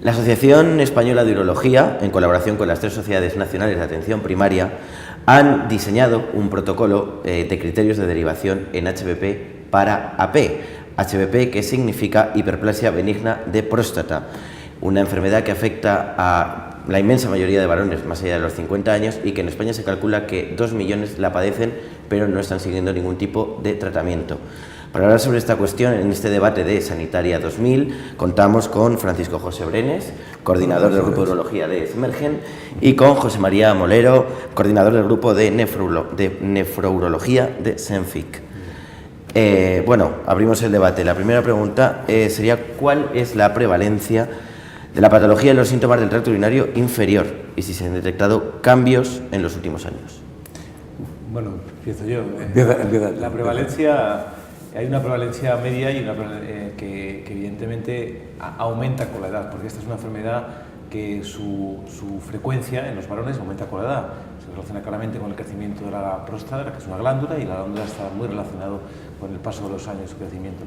La Asociación Española de Urología, en colaboración con las 3 sociedades nacionales de atención primaria, han diseñado un protocolo de criterios de derivación en HPP para AP. HPP, que significa hiperplasia benigna de próstata, una enfermedad que afecta a la inmensa mayoría de varones más allá de los 50 años y que en España se calcula que 2 millones la padecen, pero no están siguiendo ningún tipo de tratamiento. Para hablar sobre esta cuestión, en este debate de Sanitaria 2000, contamos con Francisco José Brenes, coordinador del Grupo de Urología de Emergen, y con José María Molero, coordinador del Grupo de Nefrourología de Senfic. Bueno, abrimos el debate. La primera pregunta sería: ¿cuál es la prevalencia de la patología y los síntomas del tracto urinario inferior y si se han detectado cambios en los últimos años? Bueno, empiezo yo. Empieza. La prevalencia, hay una prevalencia media y una que evidentemente aumenta con la edad, porque esta es una enfermedad que su frecuencia en los varones aumenta con la edad. Se relaciona claramente con el crecimiento de la próstata, que es una glándula, y la glándula está muy relacionado con el paso de los años de su crecimiento.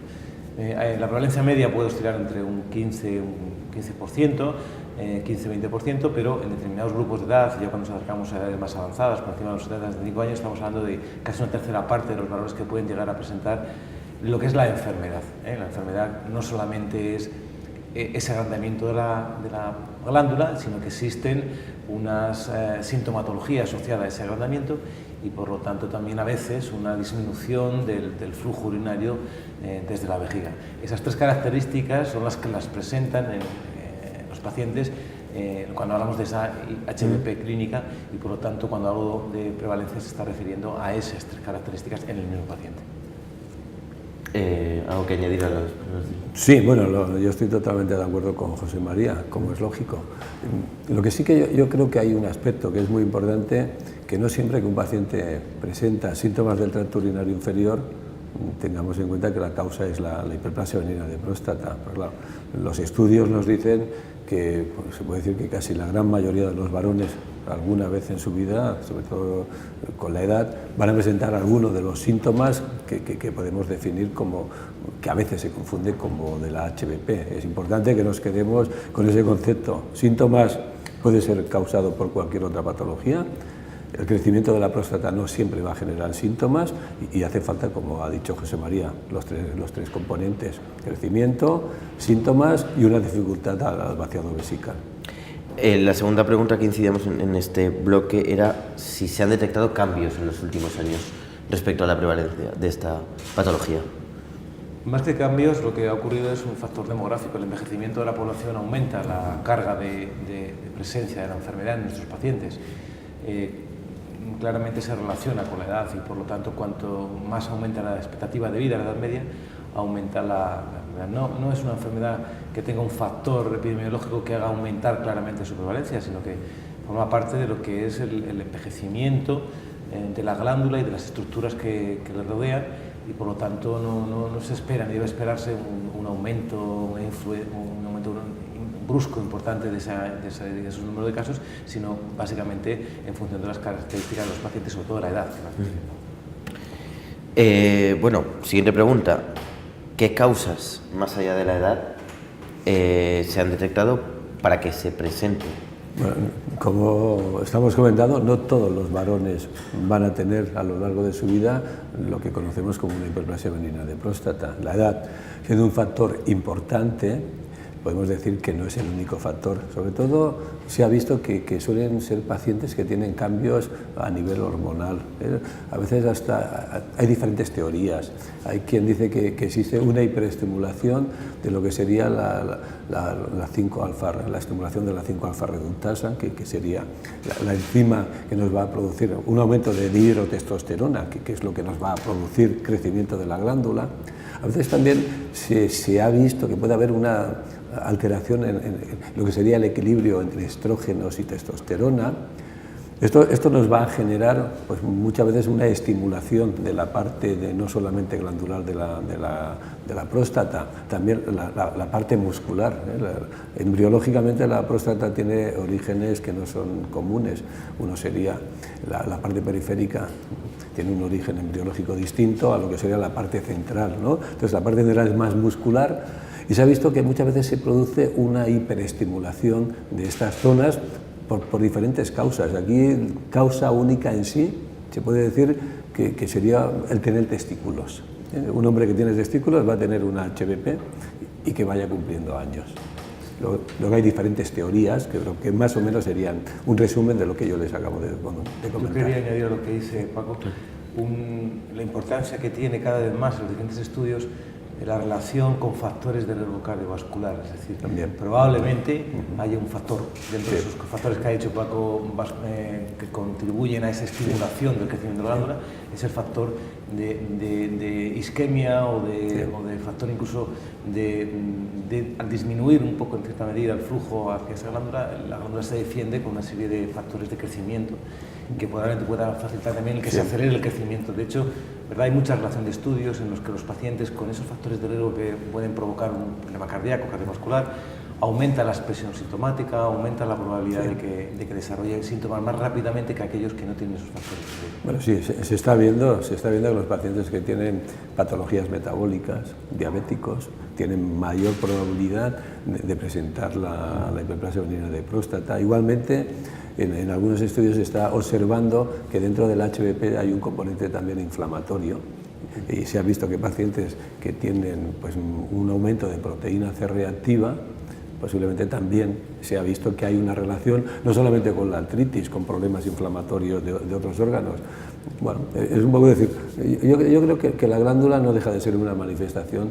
La prevalencia media puede oscilar entre un 15%, 15-20%, pero en determinados grupos de edad, ya cuando nos acercamos a edades más avanzadas, por encima de los 75 años, estamos hablando de casi una tercera parte de los varones que pueden llegar a presentar lo que es la enfermedad. La enfermedad no solamente es ese agrandamiento de la glándula, sino que existen unas sintomatologías asociadas a ese agrandamiento y por lo tanto también a veces una disminución del flujo urinario desde la vejiga. Esas 3 características son las que las presentan en los pacientes cuando hablamos de esa HPP clínica y por lo tanto cuando hablo de prevalencia se está refiriendo a esas 3 características en el mismo paciente. ¿Algo que añadir a los...? Sí, bueno, yo estoy totalmente de acuerdo con José María, como es lógico. Lo que sí que yo creo que hay un aspecto que es muy importante, que no siempre que un paciente presenta síntomas del tracto urinario inferior, tengamos en cuenta que la causa es la hiperplasia benigna de próstata. Pues claro, los estudios nos dicen que se puede decir que casi la gran mayoría de los varones alguna vez en su vida, sobre todo con la edad, van a presentar algunos de los síntomas que podemos definir como, que a veces se confunde como de la HPP. Es importante que nos quedemos con ese concepto. Síntomas puede ser causado por cualquier otra patología. El crecimiento de la próstata no siempre va a generar síntomas y hace falta, como ha dicho José María, los tres componentes: crecimiento, síntomas y una dificultad al vaciado vesical. La segunda pregunta que incidimos en este bloque era si se han detectado cambios en los últimos años respecto a la prevalencia de esta patología. Más que cambios, lo que ha ocurrido es un factor demográfico. El envejecimiento de la población aumenta la carga de presencia de la enfermedad en nuestros pacientes. Claramente se relaciona con la edad y por lo tanto cuanto más aumenta la expectativa de vida, la edad media, aumenta la enfermedad. No es una enfermedad que tenga un factor epidemiológico que haga aumentar claramente su prevalencia, sino que forma parte de lo que es el envejecimiento de la glándula y de las estructuras que le rodean y por lo tanto no se espera ni debe esperarse un aumento brusco importante de esos números de casos, sino básicamente en función de las características de los pacientes, sobre todo de la edad. Bueno, siguiente pregunta. ¿Qué causas, más allá de la edad, se han detectado para que se presente? Bueno, como estamos comentando, no todos los varones van a tener a lo largo de su vida lo que conocemos como una hiperplasia benigna de próstata. La edad, siendo un factor importante, podemos decir que no es el único factor. Sobre todo se ha visto que suelen ser pacientes que tienen cambios a nivel hormonal. A veces hasta hay diferentes teorías. Hay quien dice que existe una hiperestimulación de lo que sería la 5-alfa, la estimulación de la 5-alfa reductasa, que sería la enzima que nos va a producir un aumento de dihidrotestosterona, que es lo que nos va a producir crecimiento de la glándula. A veces también se ha visto que puede haber una alteración en lo que sería el equilibrio entre estrógenos y testosterona. Esto nos va a generar pues, muchas veces una estimulación de la parte no solamente glandular de la próstata, también la parte muscular. Embriológicamente la próstata tiene orígenes que no son comunes. Uno sería la parte periférica, tiene un origen embriológico distinto a lo que sería la parte central, ¿no? Entonces la parte central es más muscular Y se ha visto que muchas veces se produce una hiperestimulación de estas zonas por diferentes causas. Aquí, causa única en sí, se puede decir que sería el tener testículos. Un hombre que tiene testículos va a tener una HBP y que vaya cumpliendo años. Luego hay diferentes teorías que más o menos serían un resumen de lo que yo les acabo de comentar. Yo quería añadir a lo que dice Paco, la importancia que tiene cada vez más en los diferentes estudios la relación con factores de riesgo cardiovascular, es decir, también probablemente haya un factor dentro de esos factores que ha dicho Paco que contribuyen a esa estimulación del crecimiento de la glándula, es el factor de isquemia o de factor incluso de disminuir un poco en cierta medida el flujo hacia esa glándula. La glándula se defiende con una serie de factores de crecimiento que probablemente pueda facilitar también el que se acelere el crecimiento. De hecho, ¿verdad? Hay mucha relación de estudios en los que los pacientes con esos factores de riesgo que pueden provocar un problema cardíaco, cardiovascular, aumenta la expresión sintomática, aumenta la probabilidad de que desarrollen síntomas más rápidamente que aquellos que no tienen esos factores de riesgo. Bueno, sí, se está viendo que los pacientes que tienen patologías metabólicas, diabéticos, tienen mayor probabilidad de presentar la hiperplasia benigna de próstata. Igualmente, en algunos estudios se está observando que dentro del HBP hay un componente también inflamatorio y se ha visto que pacientes que tienen pues, un aumento de proteína C reactiva, posiblemente también se ha visto que hay una relación no solamente con la artritis, con problemas inflamatorios de otros órganos. Bueno, es un poco decir, yo creo que la glándula no deja de ser una manifestación,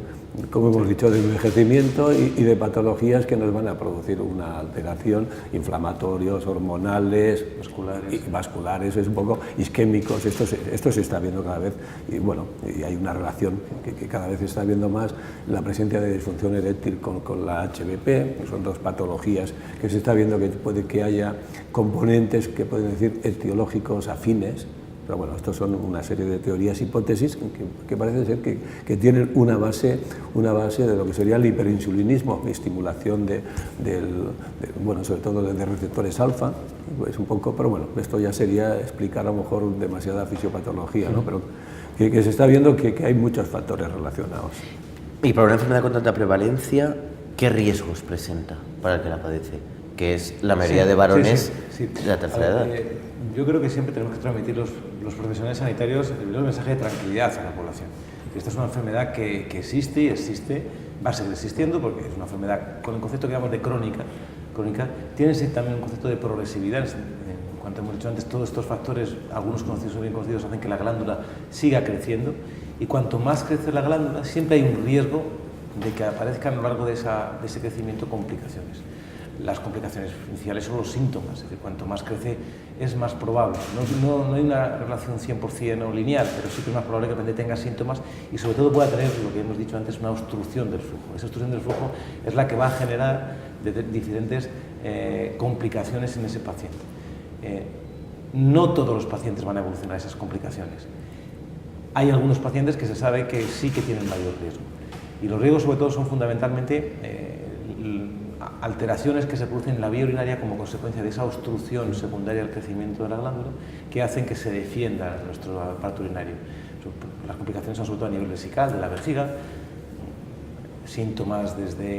como hemos dicho, de envejecimiento y de patologías que nos van a producir una alteración, inflamatorios, hormonales, vasculares, es un poco isquémicos. Esto se está viendo cada vez y bueno, y hay una relación que cada vez se está viendo más, la presencia de disfunción eréctil con la HBP, que son dos patologías que se está viendo que puede que haya componentes que pueden decir etiológicos afines. Pero bueno, estos son una serie de teorías, hipótesis que parece ser que tienen una base de lo que sería el hiperinsulinismo, estimulación bueno, sobre todo de receptores alfa, pues un poco, pero bueno, esto ya sería explicar a lo mejor demasiada fisiopatología, ¿no? Pero que se está viendo que hay muchos factores relacionados. Y para una enfermedad con tanta prevalencia, ¿qué riesgos presenta para el que la padece? Que es la mayoría de varones de la tercera edad. Yo creo que siempre tenemos que transmitir los profesionales sanitarios el mensaje de tranquilidad a la población. Esta es una enfermedad que existe y existe, va a seguir existiendo porque es una enfermedad con el concepto que llamamos de crónica, tiene también un concepto de progresividad. En cuanto hemos dicho antes, todos estos factores, algunos conocidos o bien conocidos, hacen que la glándula siga creciendo y cuanto más crece la glándula, siempre hay un riesgo de que aparezcan a lo largo de ese crecimiento complicaciones. Las complicaciones iniciales son los síntomas, es decir, cuanto más crece es más probable. No hay una relación 100% o lineal, pero sí que es más probable que el paciente tenga síntomas y sobre todo pueda tener, lo que hemos dicho antes, una obstrucción del flujo. Esa obstrucción del flujo es la que va a generar diferentes complicaciones en ese paciente. No todos los pacientes van a evolucionar esas complicaciones. Hay algunos pacientes que se sabe que sí que tienen mayor riesgo. Y los riesgos sobre todo son fundamentalmente alteraciones que se producen en la vía urinaria como consecuencia de esa obstrucción secundaria al crecimiento de la glándula que hacen que se defienda nuestro aparato urinario. Las complicaciones son sobre todo a nivel vesical, de la vejiga, síntomas vemos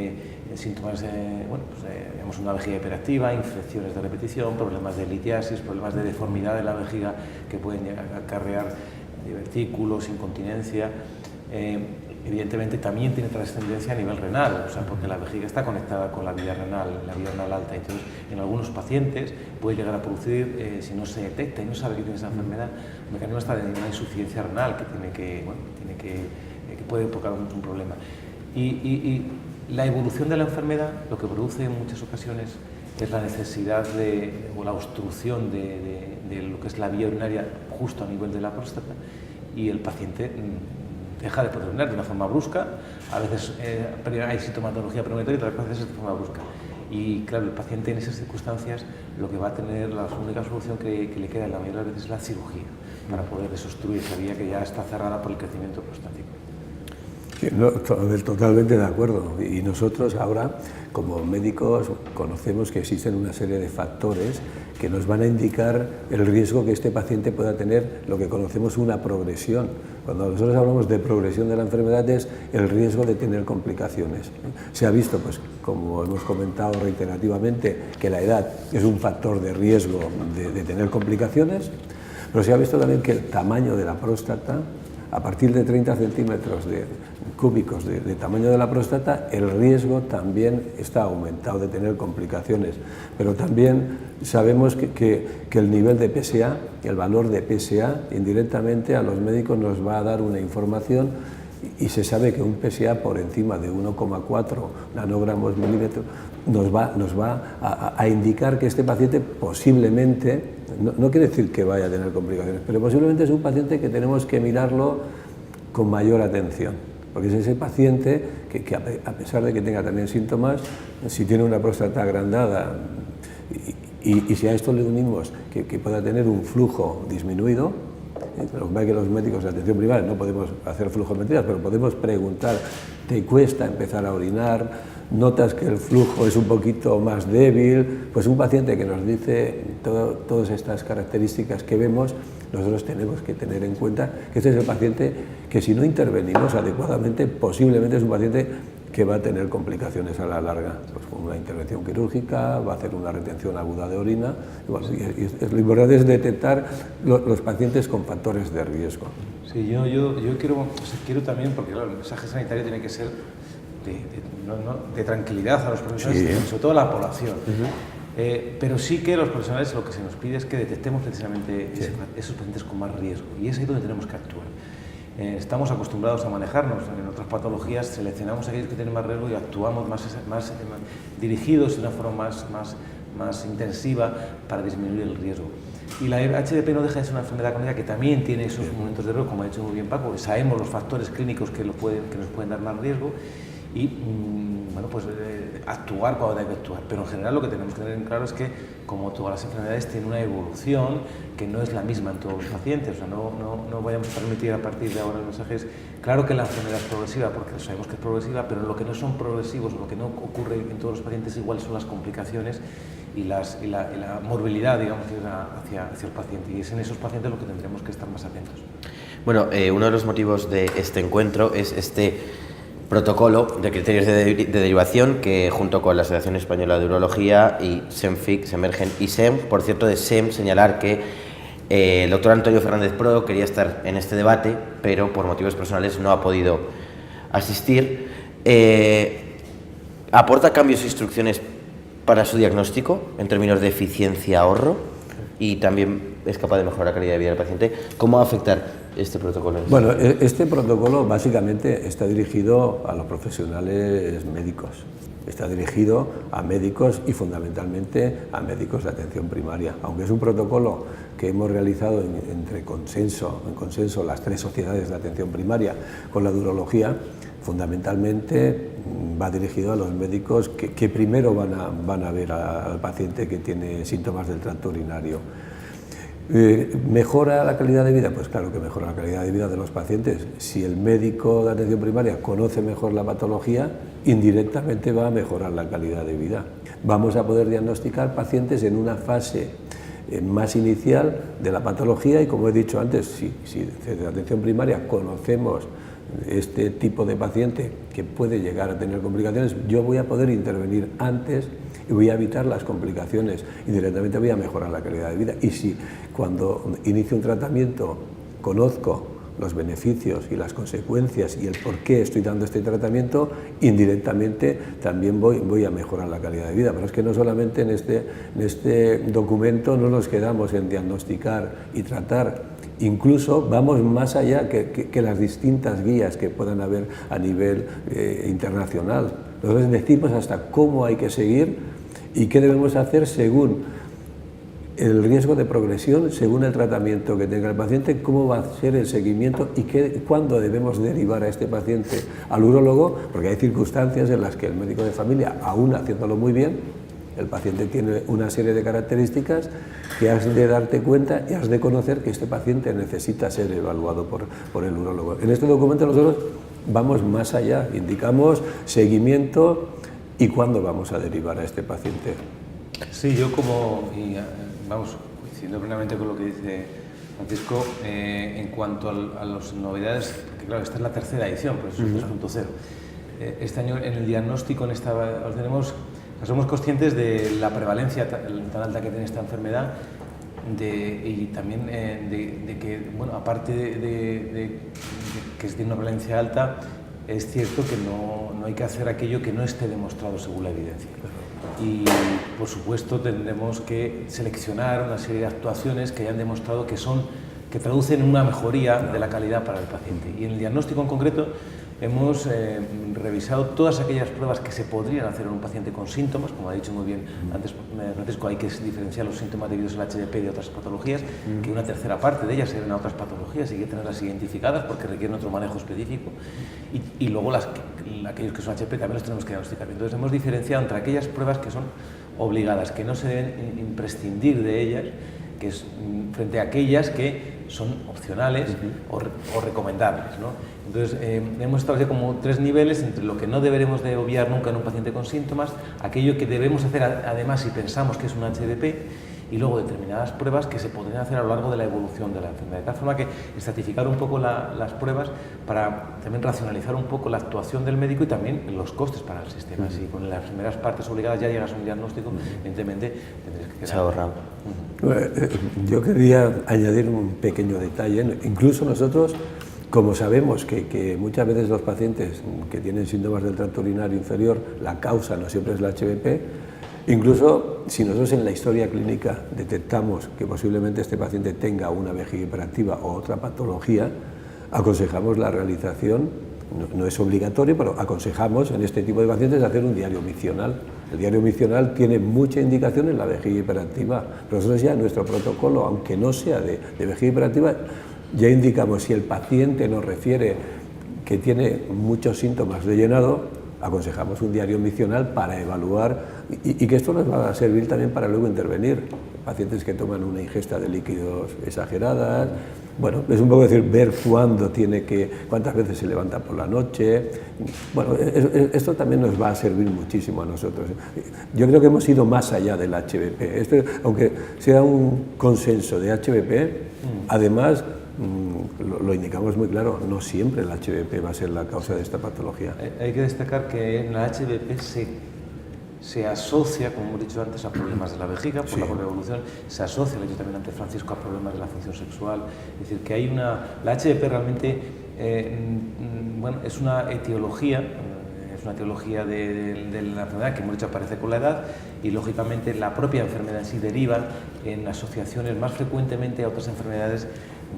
una vejiga hiperactiva, infecciones de repetición, problemas de litiasis, problemas de deformidad de la vejiga que pueden acarrear divertículos, incontinencia. Evidentemente también tiene trascendencia a nivel renal, o sea, porque la vejiga está conectada con la vía renal alta. Entonces, en algunos pacientes puede llegar a producir, si no se detecta y no sabe que tiene esa enfermedad, un mecanismo hasta de una insuficiencia renal que puede provocar un problema. Y la evolución de la enfermedad lo que produce en muchas ocasiones es la necesidad o la obstrucción de lo que es la vía urinaria justo a nivel de la próstata y el paciente deja de poder urinar de una forma brusca, a veces hay sintomatología premonitoria y otras veces es de forma brusca. Y claro, el paciente en esas circunstancias lo que va a tener, la única solución que le queda en la mayoría de las veces es la cirugía para poder desobstruir esa vía que ya está cerrada por el crecimiento prostático. Sí, no, totalmente de acuerdo. Y nosotros ahora, como médicos, conocemos que existen una serie de factores que nos van a indicar el riesgo que este paciente pueda tener, lo que conocemos una progresión Cuando nosotros hablamos de progresión de la enfermedad es el riesgo de tener complicaciones. Se ha visto, pues, como hemos comentado reiterativamente, que la edad es un factor de riesgo de tener complicaciones, pero se ha visto también que el tamaño de la próstata, a partir de 30 centímetros cúbicos de tamaño de la próstata, el riesgo también está aumentado de tener complicaciones. Pero también sabemos que el nivel de PSA, el valor de PSA, indirectamente a los médicos nos va a dar una información, y se sabe que un PSA por encima de 1,4 nanogramos milímetro nos va a indicar que este paciente posiblemente, no quiere decir que vaya a tener complicaciones, pero posiblemente es un paciente que tenemos que mirarlo con mayor atención, porque es ese paciente que a pesar de que tenga también síntomas, si tiene una próstata agrandada y si a esto le unimos que pueda tener un flujo disminuido, lo que pasa es que los médicos de atención primaria no podemos hacer flujometrías, pero podemos preguntar, ¿te cuesta empezar a orinar? ¿Notas que el flujo es un poquito más débil? Pues un paciente que nos dice todas estas características que vemos, nosotros tenemos que tener en cuenta que este es el paciente que, si no intervenimos adecuadamente, posiblemente es un paciente que va a tener complicaciones a la larga, pues con una intervención quirúrgica, va a hacer una retención aguda de orina. Bueno, lo importante es detectar los pacientes con factores de riesgo. Sí, yo quiero también, porque claro, el mensaje sanitario tiene que ser de tranquilidad a los profesionales, sí, sobre todo a la población. Pero sí que los profesionales lo que se nos pide es que detectemos precisamente esos pacientes con más riesgo, y es ahí donde tenemos que actuar. Estamos acostumbrados a manejarnos en otras patologías, seleccionamos aquellos que tienen más riesgo y actuamos más dirigidos de una forma más intensiva para disminuir el riesgo. Y la HDP no deja de ser una enfermedad crónica que también tiene esos momentos de riesgo, como ha dicho muy bien Paco, que sabemos los factores clínicos que nos pueden dar más riesgo, y bueno, pues actuar cuando hay que actuar. Pero en general lo que tenemos que tener en claro es que, como todas las enfermedades, tiene una evolución que no es la misma en todos los pacientes. O sea, no vayamos a permitir a partir de ahora el mensaje es, claro que la enfermedad es progresiva, porque sabemos que es progresiva, pero lo que no son progresivos, lo que no ocurre en todos los pacientes igual son las complicaciones y la morbilidad, digamos, hacia el paciente. Y es en esos pacientes lo que tendremos que estar más atentos. Bueno, uno de los motivos de este encuentro es este protocolo de criterios de derivación que, junto con la Asociación Española de Urología y SEMFIC, SEMERGEN y SEM, por cierto, de SEM señalar que el doctor Antonio Fernández Prodo quería estar en este debate, pero por motivos personales no ha podido asistir. ¿Aporta cambios e instrucciones para su diagnóstico en términos de eficiencia-ahorro? Y también es capaz de mejorar la calidad de vida del paciente. ¿Cómo va a afectar este protocolo? Bueno, este protocolo básicamente está dirigido a los profesionales médicos. Está dirigido a médicos y fundamentalmente a médicos de atención primaria. Aunque es un protocolo que hemos realizado en consenso las tres sociedades de atención primaria con la de urología, fundamentalmente va dirigido a los médicos que primero van a ver al paciente que tiene síntomas del tracto urinario. ¿Mejora la calidad de vida? Pues claro que mejora la calidad de vida de los pacientes. Si el médico de atención primaria conoce mejor la patología, indirectamente va a mejorar la calidad de vida. Vamos a poder diagnosticar pacientes en una fase más inicial de la patología y, como he dicho antes, si desde atención primaria conocemos este tipo de paciente que puede llegar a tener complicaciones, yo voy a poder intervenir antes y voy a evitar las complicaciones y directamente voy a mejorar la calidad de vida. Y si cuando inicio un tratamiento conozco los beneficios y las consecuencias y el por qué estoy dando este tratamiento, indirectamente también voy a mejorar la calidad de vida. Pero es que no solamente en este documento no nos quedamos en diagnosticar y tratar, incluso vamos más allá que las distintas guías que puedan haber a nivel internacional. Nosotros decimos hasta cómo hay que seguir y qué debemos hacer según el riesgo de progresión, según el tratamiento que tenga el paciente, cómo va a ser el seguimiento y cuándo debemos derivar a este paciente al urólogo, porque hay circunstancias en las que el médico de familia, aún haciéndolo muy bien, el paciente tiene una serie de características que has de darte cuenta y has de conocer que este paciente necesita ser evaluado por el urólogo. En este documento nosotros vamos más allá, indicamos seguimiento y cuándo vamos a derivar a este paciente. Sí, yo coincidiendo plenamente con lo que dice Francisco, en cuanto a las novedades, porque claro, esta es la tercera edición, por eso es 3.0. Este año en el diagnóstico somos conscientes de la prevalencia tan alta que tiene esta enfermedad y también de que, bueno, aparte de que tiene una prevalencia alta, es cierto que no hay que hacer aquello que no esté demostrado según la evidencia. Y, por supuesto, tendremos que seleccionar una serie de actuaciones que hayan demostrado que traducen una mejoría de la calidad para el paciente. Y en el diagnóstico en concreto hemos revisado todas aquellas pruebas que se podrían hacer en un paciente con síntomas, como ha dicho muy bien antes Francisco, hay que diferenciar los síntomas debidos al HDP de otras patologías, que una tercera parte de ellas se deben a otras patologías y hay que tenerlas identificadas porque requieren otro manejo específico, y luego aquellos que son HP también los tenemos que diagnosticar. Entonces hemos diferenciado entre aquellas pruebas que son obligadas, que no se deben imprescindir de ellas, que es frente a aquellas que son opcionales o recomendables, ¿no? Entonces, hemos establecido como 3 niveles entre lo que no deberemos de obviar nunca en un paciente con síntomas, aquello que debemos hacer además si pensamos que es un HDP, y luego determinadas pruebas que se podrían hacer a lo largo de la evolución de la enfermedad. De tal forma que estratificar un poco las pruebas para también racionalizar un poco la actuación del médico y también los costes para el sistema. Si con las primeras partes obligadas ya llegas a un diagnóstico, evidentemente tendrías que quedar... Se ahorra. Yo quería añadir un pequeño detalle. Incluso nosotros, como sabemos que muchas veces los pacientes que tienen síntomas del tracto urinario inferior, la causa no siempre es la HBP, incluso si nosotros en la historia clínica detectamos que posiblemente este paciente tenga una vejiga hiperactiva o otra patología, aconsejamos la realización, no es obligatorio, pero aconsejamos en este tipo de pacientes hacer un diario micional. El diario micional tiene mucha indicación en la vejiga hiperactiva, pero nosotros ya en nuestro protocolo, aunque no sea de vejiga hiperactiva, ya indicamos si el paciente nos refiere que tiene muchos síntomas de llenado, aconsejamos un diario micional para evaluar y que esto nos va a servir también para luego intervenir. Pacientes que toman una ingesta de líquidos exageradas, bueno, es un poco decir, ver cuántas veces se levanta por la noche. Bueno, esto también nos va a servir muchísimo a nosotros. Yo creo que hemos ido más allá del HBP. Aunque sea un consenso de HBP, además, lo indicamos muy claro, no siempre el HBP va a ser la causa de esta patología. Hay que destacar que en la HBP se asocia, como hemos dicho antes, a problemas de la vejiga, por la propia evolución, se asocia, lo he dicho también antes Francisco, a problemas de la función sexual. Es decir, que la HBP realmente bueno, es una etiología de la enfermedad que hemos dicho aparece con la edad, y lógicamente la propia enfermedad en sí deriva en asociaciones más frecuentemente a otras enfermedades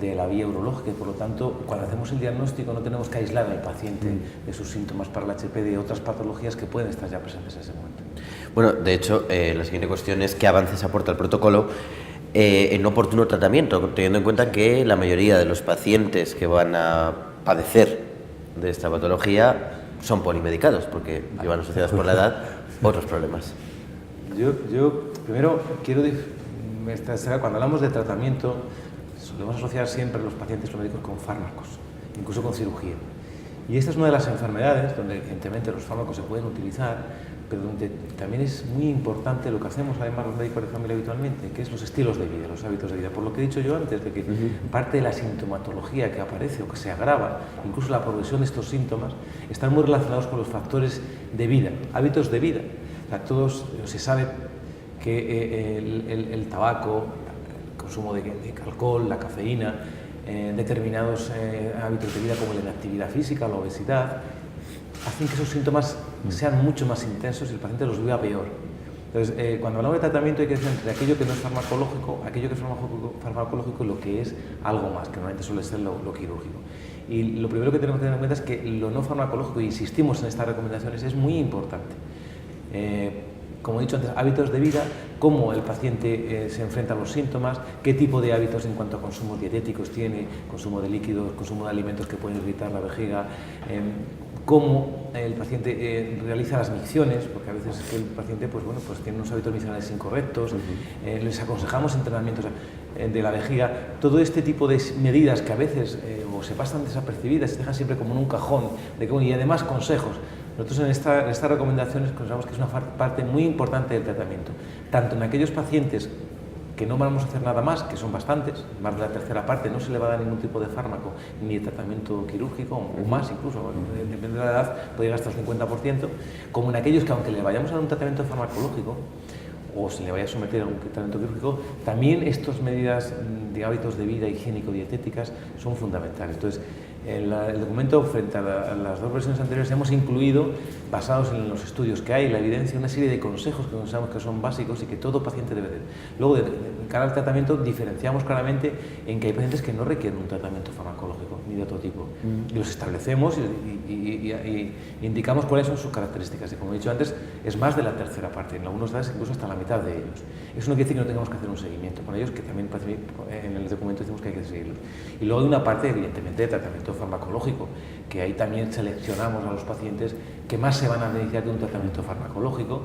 de la vía urológica, y por lo tanto, cuando hacemos el diagnóstico no tenemos que aislar al paciente de sus síntomas para el HP de otras patologías que pueden estar ya presentes en ese momento. Bueno, de hecho, la siguiente cuestión es qué avances aporta el protocolo en oportuno tratamiento, teniendo en cuenta que la mayoría de los pacientes que van a padecer de esta patología son polimedicados, porque llevan asociados por la edad otros problemas. Yo primero quiero destacar, cuando hablamos de tratamiento, solemos asociar siempre a los pacientes los médicos con fármacos, incluso con cirugía. Y esta es una de las enfermedades donde evidentemente los fármacos se pueden utilizar, pero donde también es muy importante lo que hacemos además los médicos de familia habitualmente, que es los estilos de vida, los hábitos de vida. Por lo que he dicho yo antes, de que parte de la sintomatología que aparece o que se agrava, incluso la progresión de estos síntomas, están muy relacionados con los factores de vida, hábitos de vida. O sea, todos se sabe que el tabaco, el consumo de alcohol, la cafeína, determinados hábitos de vida como la inactividad física, la obesidad, hacen que esos síntomas sean mucho más intensos y el paciente los viva peor. Entonces, cuando hablamos de tratamiento hay que decir entre aquello que no es farmacológico, aquello que es farmacológico y lo que es algo más, que normalmente suele ser lo quirúrgico. Y lo primero que tenemos que tener en cuenta es que lo no farmacológico, y insistimos en estas recomendaciones, es muy importante. Como he dicho antes, hábitos de vida, cómo el paciente se enfrenta a los síntomas, qué tipo de hábitos en cuanto a consumos dietéticos tiene, consumo de líquidos, consumo de alimentos que pueden irritar la vejiga, cómo el paciente realiza las micciones, porque a veces es que el paciente pues tiene unos hábitos miccionales incorrectos, les aconsejamos entrenamientos de la vejiga, todo este tipo de medidas que a veces o se pasan desapercibidas, se dejan siempre como en un cajón, y además consejos. Nosotros en estas recomendaciones consideramos que es una parte muy importante del tratamiento, tanto en aquellos pacientes que no vamos a hacer nada más, que son bastantes, más de la tercera parte, no se le va a dar ningún tipo de fármaco ni de tratamiento quirúrgico, o más incluso, depende de la edad, puede llegar hasta el 50%, como en aquellos que aunque le vayamos a dar un tratamiento farmacológico, o se le vaya a someter a un tratamiento quirúrgico, también estas medidas de hábitos de vida higiénico-dietéticas son fundamentales. Entonces, el documento, frente a las dos versiones anteriores, hemos incluido, basados en los estudios que hay, la evidencia, una serie de consejos que consideramos que son básicos y que todo paciente debe tener. Luego, de cara al tratamiento, diferenciamos claramente en que hay pacientes que no requieren un tratamiento farmacológico ni de otro tipo. Y los establecemos y indicamos cuáles son sus características. Y como he dicho antes, es más de la tercera parte, en algunos casos incluso hasta la mitad de ellos. Eso no quiere decir que no tengamos que hacer un seguimiento con ellos, que también en el documento decimos que hay que seguirlos. Y luego hay una parte, evidentemente, de tratamiento farmacológico, que ahí también seleccionamos a los pacientes que más se van a beneficiar de un tratamiento farmacológico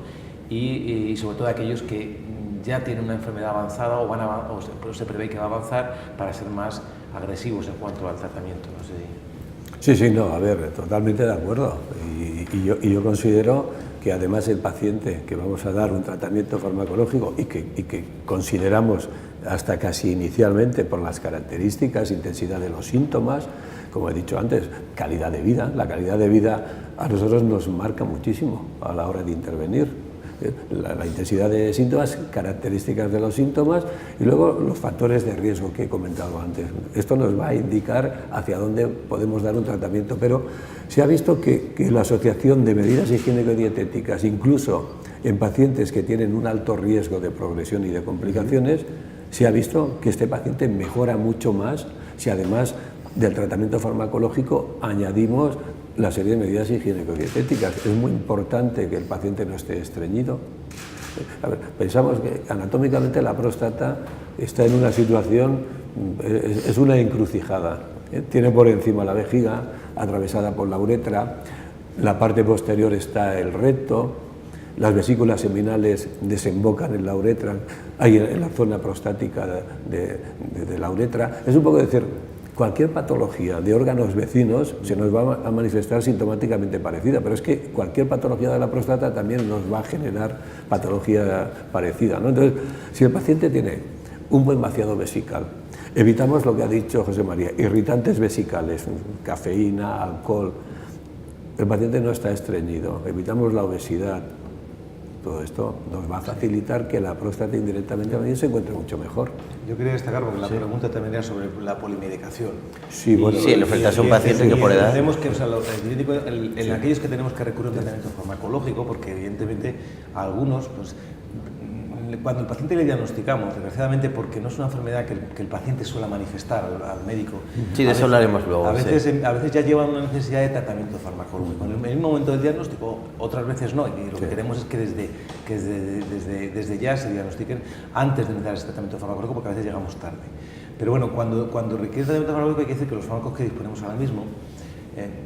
y sobre todo aquellos que ya tienen una enfermedad avanzada o se prevé que va a avanzar para ser más agresivos en cuanto al tratamiento. No sé. Sí, no, a ver, totalmente de acuerdo. Y yo considero que además el paciente que vamos a dar un tratamiento farmacológico y que consideramos hasta casi inicialmente por las características, intensidad de los síntomas, como he dicho antes, calidad de vida. La calidad de vida a nosotros nos marca muchísimo a la hora de intervenir. La intensidad de síntomas, características de los síntomas y luego los factores de riesgo que he comentado antes. Esto nos va a indicar hacia dónde podemos dar un tratamiento, pero se ha visto que la asociación de medidas higiénico-dietéticas, incluso en pacientes que tienen un alto riesgo de progresión y de complicaciones, se ha visto que este paciente mejora mucho más si además del tratamiento farmacológico añadimos la serie de medidas higiénico-dietéticas. Es muy importante que el paciente no esté estreñido. A ver, pensamos que anatómicamente la próstata está en una situación, es una encrucijada. Tiene por encima la vejiga, atravesada por la uretra, la parte posterior está el recto, las vesículas seminales desembocan en la uretra, hay en la zona prostática de la uretra. Es un poco decir, cualquier patología de órganos vecinos se nos va a manifestar sintomáticamente parecida, pero es que cualquier patología de la próstata también nos va a generar patología parecida, ¿no? Entonces, si el paciente tiene un buen vaciado vesical, evitamos lo que ha dicho José María, irritantes vesicales, cafeína, alcohol, el paciente no está estreñido, evitamos la obesidad. Todo esto nos va a facilitar que la próstata indirectamente también se encuentre mucho mejor. Yo quería destacar, porque la pregunta también era sobre la polimedicación. Sí, bueno, sí, le ofrecerse a un paciente que por edad... Tenemos que, o sea, en aquellos que tenemos que recurrir a un tratamiento farmacológico, porque evidentemente a algunos, pues, cuando el paciente le diagnosticamos, desgraciadamente porque no es una enfermedad que el paciente suele manifestar al médico. Sí, de eso hablaremos luego. A veces ya lleva una necesidad de tratamiento farmacológico. En el mismo momento del diagnóstico, otras veces no. Y lo que queremos es que desde ya se diagnostiquen antes de empezar ese tratamiento farmacológico, porque a veces llegamos tarde. Pero bueno, cuando requiere tratamiento farmacológico hay que decir que los fármacos que disponemos ahora mismo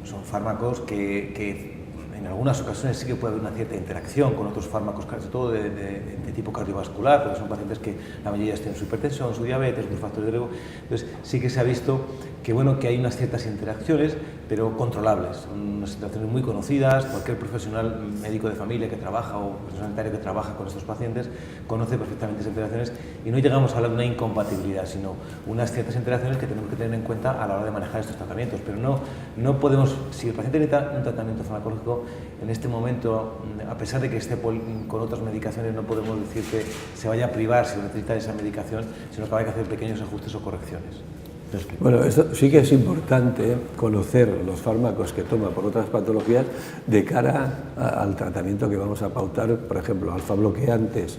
son fármacos que en algunas ocasiones sí que puede haber una cierta interacción con otros fármacos, sobre todo de tipo cardiovascular, porque son pacientes que la mayoría tienen su hipertensión, su diabetes, otros factores de riesgo. Entonces sí que se ha visto que, bueno, que hay unas ciertas interacciones, pero controlables. Son unas interacciones muy conocidas. Cualquier profesional médico de familia que trabaja o profesional sanitario que trabaja con estos pacientes conoce perfectamente esas interacciones y no llegamos a hablar de una incompatibilidad, sino unas ciertas interacciones que tenemos que tener en cuenta a la hora de manejar estos tratamientos. Pero no podemos, si el paciente necesita un tratamiento farmacológico, en este momento, a pesar de que esté con otras medicaciones, no podemos decir que se vaya a privar si necesita esa medicación, sino que hay que hacer pequeños ajustes o correcciones. Bueno, esto sí que es importante conocer los fármacos que toma por otras patologías de cara al tratamiento que vamos a pautar. Por ejemplo, alfa-bloqueantes.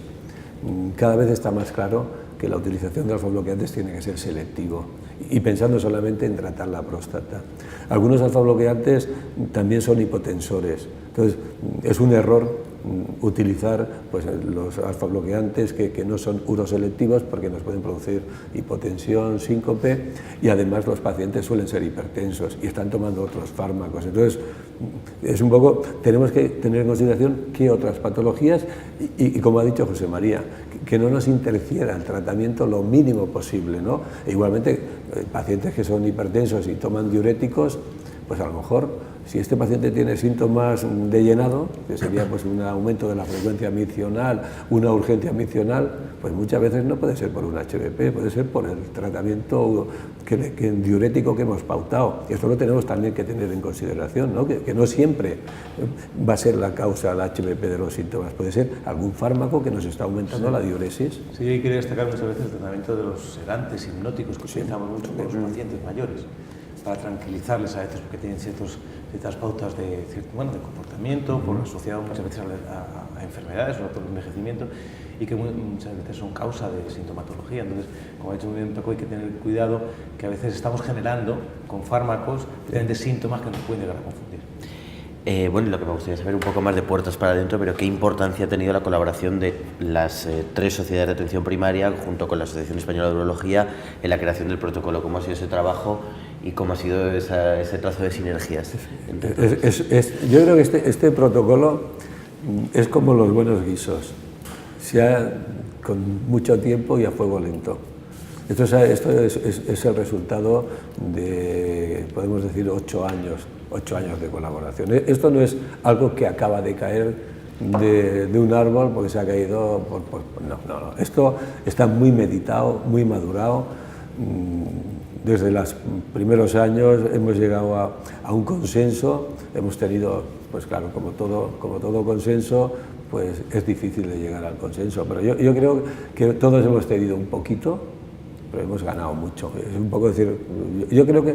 Cada vez está más claro que la utilización de alfa-bloqueantes tiene que ser selectivo y pensando solamente en tratar la próstata. Algunos alfa-bloqueantes también son hipotensores, entonces es un error utilizar pues, los alfa-bloqueantes que no son uroselectivos porque nos pueden producir hipotensión, síncope y además los pacientes suelen ser hipertensos y están tomando otros fármacos. Entonces, es un poco, tenemos que tener en consideración qué otras patologías y como ha dicho José María, que no nos interfiera el tratamiento lo mínimo posible, ¿no? E igualmente, pacientes que son hipertensos y toman diuréticos, pues a lo mejor, si este paciente tiene síntomas de llenado, que sería pues un aumento de la frecuencia miccional, una urgencia miccional, pues muchas veces no puede ser por un HBP, puede ser por el tratamiento diurético que hemos pautado. Y esto lo tenemos también que tener en consideración, ¿no? Que no siempre va a ser la causa el HBP de los síntomas, puede ser algún fármaco que nos está aumentando la diuresis. Sí, hay que destacar muchas veces el tratamiento de los sedantes hipnóticos que utilizamos mucho con los pacientes mayores, para tranquilizarles a veces porque tienen ciertas pautas de comportamiento, asociado muchas veces a enfermedades o por el envejecimiento, y que muchas veces son causa de sintomatología. Entonces, como ha dicho muy bien Paco, hay que tener cuidado que a veces estamos generando con fármacos de síntomas que nos pueden llegar a confundir. Bueno, lo que me gustaría saber un poco más de puertas para adentro, pero ¿qué importancia ha tenido la colaboración de las 3 sociedades de atención primaria junto con la Asociación Española de Urología en la creación del protocolo? ¿Cómo ha sido ese trabajo y cómo ha sido ese trazo de sinergias? Yo creo que este protocolo es como los buenos guisos, con mucho tiempo y a fuego lento. Esto es el resultado de, podemos decir, 8 años de colaboración. Esto no es algo que acaba de caer de un árbol porque se ha caído no. Esto está muy meditado, muy madurado. Desde los primeros años hemos llegado a un consenso, hemos tenido, pues claro, como todo consenso, pues es difícil de llegar al consenso, pero yo creo que todos hemos tenido un poquito, pero hemos ganado mucho. Es un poco decir, yo creo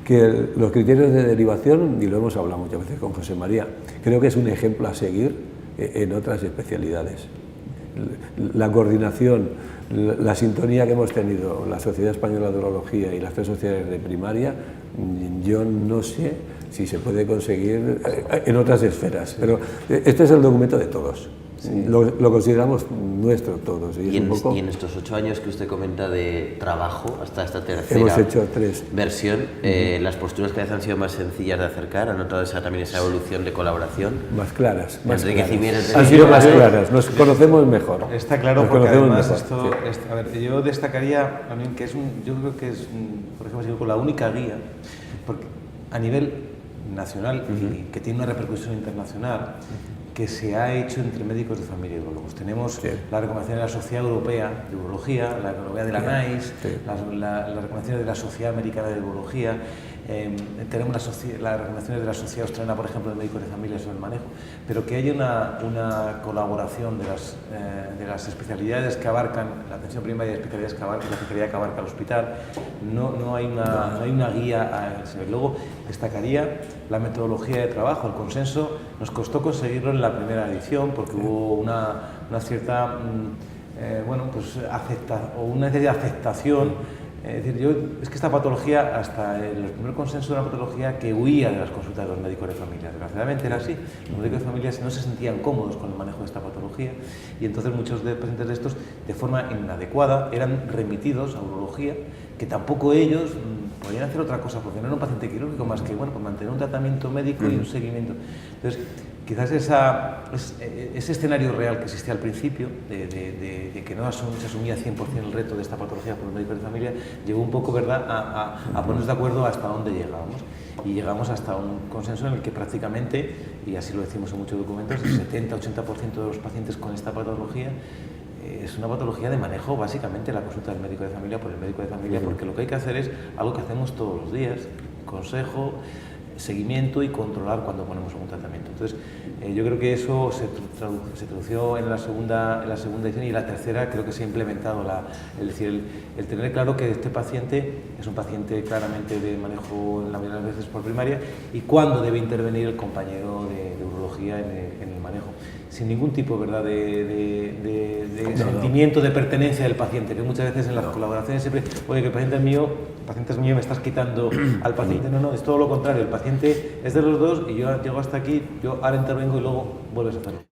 que los criterios de derivación, y lo hemos hablado muchas veces con José María, creo que es un ejemplo a seguir en otras especialidades. La coordinación, la sintonía que hemos tenido la Sociedad Española de Urología y las 3 sociedades de primaria, yo no sé si se puede conseguir en otras esferas, pero este es el documento de todos. Sí. Lo consideramos nuestro todos. Y en estos 8 años que usted comenta de trabajo, hasta esta tercera hemos hecho 3 versión, las posturas que han sido más sencillas de acercar, ¿han notado también esa evolución de colaboración? Más claras. Han sido más claras, nos conocemos mejor. Está claro, porque además yo destacaría también que yo creo que es, por ejemplo, la única guía, porque a nivel nacional y que tiene una repercusión internacional, que se ha hecho entre médicos de familia y urólogos. Tenemos la recomendación de la Sociedad Europea de Urología, la europea de la NICE, las recomendaciones de la Sociedad Americana de Urología, tenemos las recomendaciones de la Sociedad Australiana, por ejemplo, de médicos de familia sobre el manejo, pero que haya una colaboración de las especialidades que abarcan la atención primaria y la especialidad que abarca el hospital, no hay una guía a ese nivel. Luego destacaría la metodología de trabajo, el consenso. Nos costó conseguirlo en la primera edición porque hubo una cierta una necesidad de aceptación. Es decir, es que esta patología, hasta el primer consenso, era una patología que huía de las consultas de los médicos de familia. Desgraciadamente era así. Los médicos de familia no se sentían cómodos con el manejo de esta patología y entonces muchos de pacientes de estos, de forma inadecuada, eran remitidos a urología, que tampoco ellos podían hacer otra cosa, porque no era un paciente quirúrgico más que, pues mantener un tratamiento médico y un seguimiento. Entonces, quizás ese escenario real que existía al principio, de que no se asumía 100% el reto de esta patología por los médicos de familia, llegó un poco, ¿verdad?, a ponernos de acuerdo hasta dónde llegábamos. Y llegamos hasta un consenso en el que prácticamente, y así lo decimos en muchos documentos, el 70-80% de los pacientes con esta patología es una patología de manejo, básicamente la consulta del médico de familia por el médico de familia, porque lo que hay que hacer es algo que hacemos todos los días: consejo, seguimiento y controlar cuando ponemos algún tratamiento. Entonces, yo creo que eso se tradució en la segunda edición, y la tercera creo que se ha implementado, el tener claro que este paciente es un paciente claramente de manejo la mayoría de las veces por primaria, y cuándo debe intervenir el compañero de urología en el manejo, sin ningún tipo, ¿verdad?, de sentimiento de pertenencia del paciente, que muchas veces en las colaboraciones siempre, oye, que el paciente es mío, me estás quitando al paciente. No, es todo lo contrario, el paciente es de los dos y yo llego hasta aquí, yo ahora intervengo y luego vuelves a hacerlo.